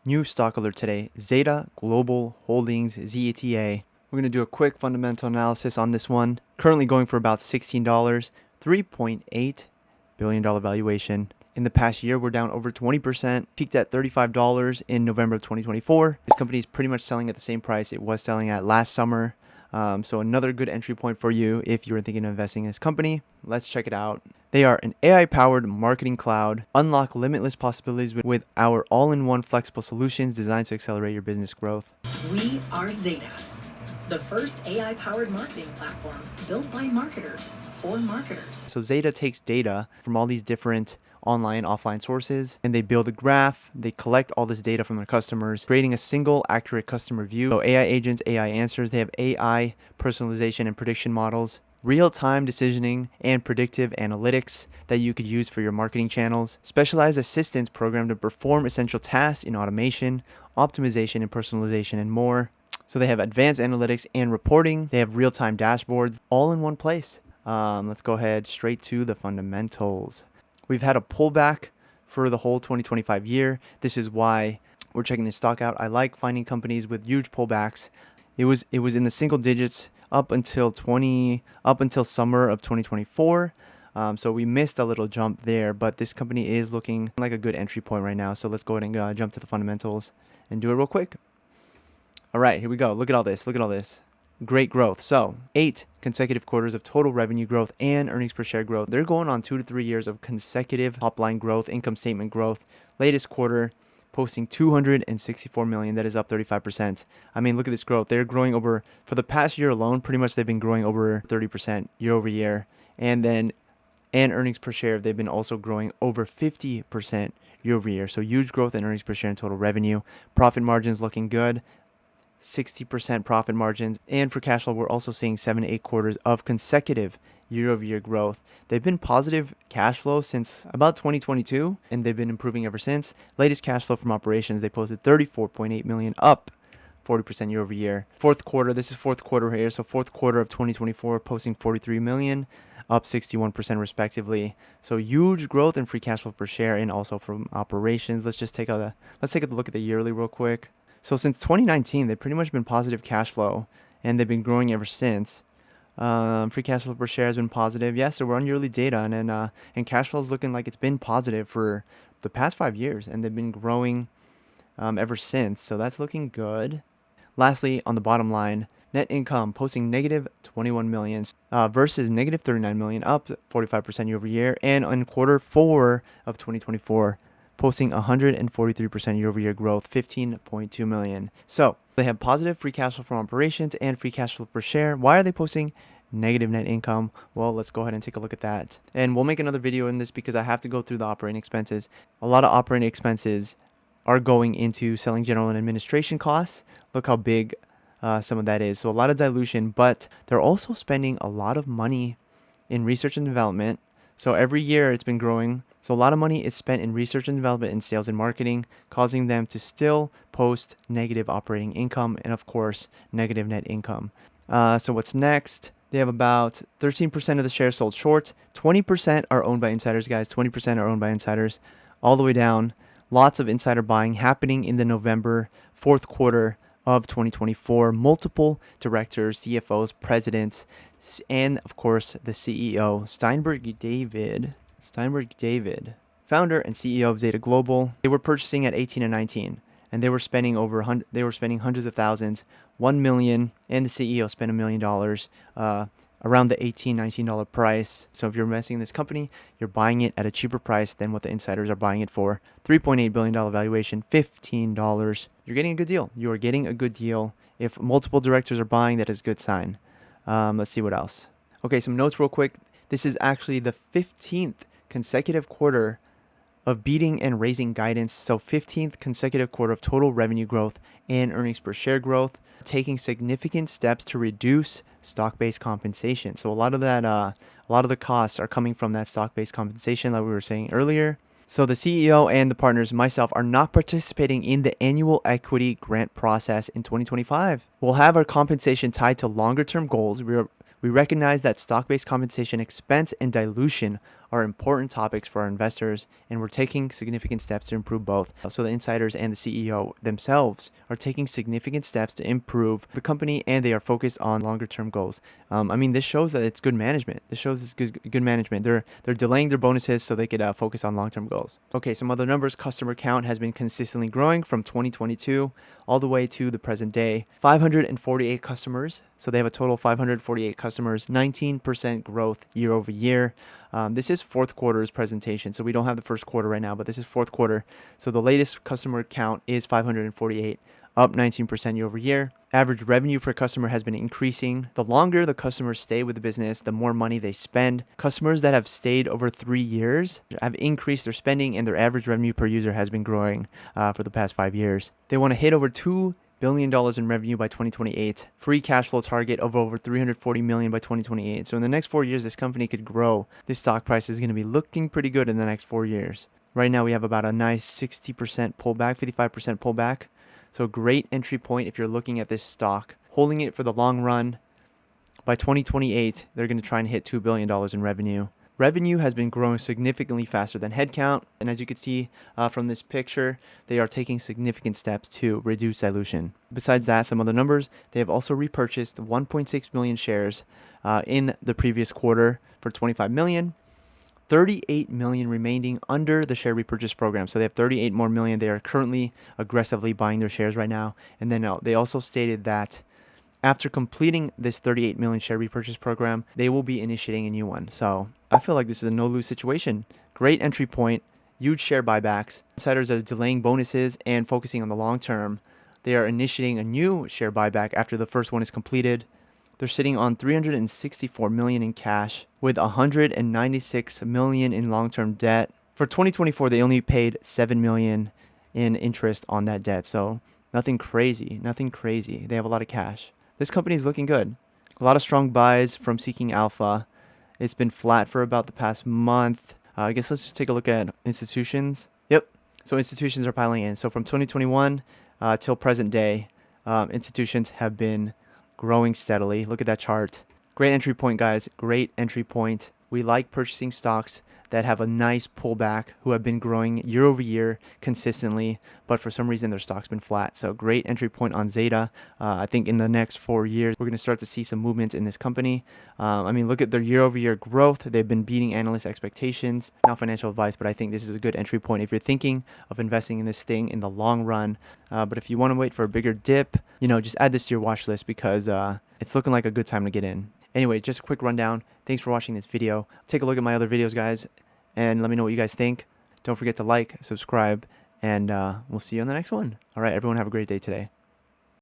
New stock alert today, Zeta Global Holdings, ZETA. We're going to do a quick fundamental analysis on this one. Currently going for about $16, $3.8 billion valuation. In the past year, we're down over 20%, peaked at $35 in November of 2024. This company is pretty much selling at the same price it was selling at last summer. So another good entry point for you if you were thinking of investing in this company. Let's check it out. They are an AI-powered marketing cloud. Unlock limitless possibilities with our all-in-one flexible solutions designed to accelerate your business growth. We are Zeta, the first AI-powered marketing platform built by marketers for marketers. So Zeta takes data from all these different online, offline sources, and they build a graph. They collect all this data from their customers, creating a single accurate customer view. So AI agents, AI answers, they have AI personalization and prediction models, real-time decisioning and predictive analytics that you could use for your marketing channels, specialized assistance program to perform essential tasks in automation, optimization and personalization, and more. So they have advanced analytics and reporting. They have real-time dashboards all in one place. Let's go ahead straight to the fundamentals. We've had a pullback for the whole 2025 year. This is why we're checking this stock out. I like finding companies with huge pullbacks. It was in the single digits up until summer of 2024. So we missed a little jump there, but this company is looking like a good entry point right now. So let's go ahead and jump to the fundamentals and do it real quick. All right, here we go. Look at all this. Look at all this. Great growth. So 8 consecutive quarters of total revenue growth and earnings per share growth. They're going on 2 to 3 years of consecutive top line growth, income statement growth. Latest quarter posting $264 million. That is up 35%. I mean, look at this growth. They're growing over, for the past year alone, pretty much they've been growing over 30% year over year. And earnings per share, they've been also growing over 50% year over year. So huge growth in earnings per share and total revenue. Profit margins looking good. 60% profit margins, and for cash flow, we're also seeing 7 to 8 quarters of consecutive year-over-year growth. They've been positive cash flow since about 2022, and they've been improving ever since. Latest cash flow from operations, they posted $34.8 million, up 40% year over year. Fourth quarter, this is fourth quarter here, so fourth quarter of 2024, posting $43 million, up 61% respectively. So huge growth in free cash flow per share, and also from operations. Let's take a look at the yearly real quick. So since 2019, they've pretty much been positive cash flow, and they've been growing ever since. Free cash flow per share has been positive. Yes, so we're on yearly data, and cash flow is looking like it's been positive for the past 5 years, and they've been growing ever since. So that's looking good. Lastly, on the bottom line, net income posting negative $21 million versus negative $39 million, up 45% year over year, and on quarter 4 of 2024. Posting 143% year-over-year growth, $15.2 million. So they have positive free cash flow from operations and free cash flow per share. Why are they posting negative net income? Well, let's go ahead and take a look at that. And we'll make another video in this because I have to go through the operating expenses. A lot of operating expenses are going into selling, general, and administration costs. Look how big some of that is. So a lot of dilution, but they're also spending a lot of money in research and development. So every year it's been growing. So a lot of money is spent in research and development and sales and marketing, causing them to still post negative operating income and, of course, negative net income. So what's next? They have about 13% of the shares sold short. 20% are owned by insiders, guys. 20% are owned by insiders all the way down. Lots of insider buying happening in the November fourth quarter of 2024. Multiple directors, CFOs, presidents, and of course the CEO, Steinberg David, founder and CEO of Zeta Global. They were purchasing at 18 and 19, and they were spending hundreds of thousands, $1 million, and the CEO spent $1 million around the $18, $19 price. So if you're investing in this company, you're buying it at a cheaper price than what the insiders are buying it for. $3.8 billion valuation, $15. You're getting a good deal. You are getting a good deal. If multiple directors are buying, that is a good sign. Let's see what else. Okay, some notes real quick. This is actually the 15th consecutive quarter of beating and raising guidance. So 15th consecutive quarter of total revenue growth and earnings per share growth, taking significant steps to reduce stock-based compensation. So a lot of the costs are coming from that stock-based compensation like we were saying earlier. So the CEO and the partners, myself, are not participating in the annual equity grant process in 2025. We'll have our compensation tied to longer-term goals. We recognize that stock-based compensation expense and dilution are important topics for our investors, and we're taking significant steps to improve both. So the insiders and the CEO themselves are taking significant steps to improve the company, and they are focused on longer term goals. I mean, this shows that it's good management. This shows it's good management. They're delaying their bonuses so they could focus on long term goals. Okay, some other numbers. Customer count has been consistently growing from 2022 all the way to the present day. 548 customers. So they have a total of 548 customers, 19% growth year over year. This is fourth quarter's presentation, so we don't have the first quarter right now, but this is fourth quarter. So the latest customer count is 548, up 19% year over year. Average revenue per customer has been increasing. The longer the customers stay with the business, the more money they spend. Customers that have stayed over 3 years have increased their spending, and their average revenue per user has been growing for the past 5 years. They want to hit over $2 billion in revenue by 2028, free cash flow target of over $340 million by 2028. So in the next 4 years, this company could grow. This stock price is going to be looking pretty good in the next 4 years. Right now, we have about a nice 60% pullback, 55% pullback. So great entry point if you're looking at this stock. Holding it for the long run. By 2028, they're going to try and hit $2 billion in revenue. Revenue has been growing significantly faster than headcount, and as you can see from this picture, they are taking significant steps to reduce dilution. Besides that, some other numbers, they have also repurchased 1.6 million shares in the previous quarter for $25 million. 38 million remaining under the share repurchase program. So they have 38 more million. They are currently aggressively buying their shares right now. And then they also stated that after completing this 38 million share repurchase program, they will be initiating a new one. So I feel like this is a no-lose situation. Great entry point, huge share buybacks. Insiders are delaying bonuses and focusing on the long term. They are initiating a new share buyback after the first one is completed. They're sitting on $364 million in cash with $196 million in long-term debt. For 2024, they only paid $7 million in interest on that debt. So nothing crazy, nothing crazy. They have a lot of cash. This company is looking good. A lot of strong buys from Seeking Alpha. It's been flat for about the past month. I guess let's just take a look at institutions. Yep. So institutions are piling in. So from 2021 till present day, institutions have been growing steadily. Look at that chart. Great entry point, guys. Great entry point. We like purchasing stocks that have a nice pullback, who have been growing year over year consistently, but for some reason their stock's been flat. So great entry point on Zeta. I think in the next 4 years, we're going to start to see some movements in this company. I mean, look at their year over year growth. They've been beating analyst expectations. Not financial advice, but I think this is a good entry point if you're thinking of investing in this thing in the long run. But if you want to wait for a bigger dip, just add this to your watch list because it's looking like a good time to get in. Anyway, just a quick rundown. Thanks for watching this video. Take a look at my other videos, guys, and let me know what you guys think. Don't forget to like, subscribe, and we'll see you on the next one. All right, everyone, have a great day today.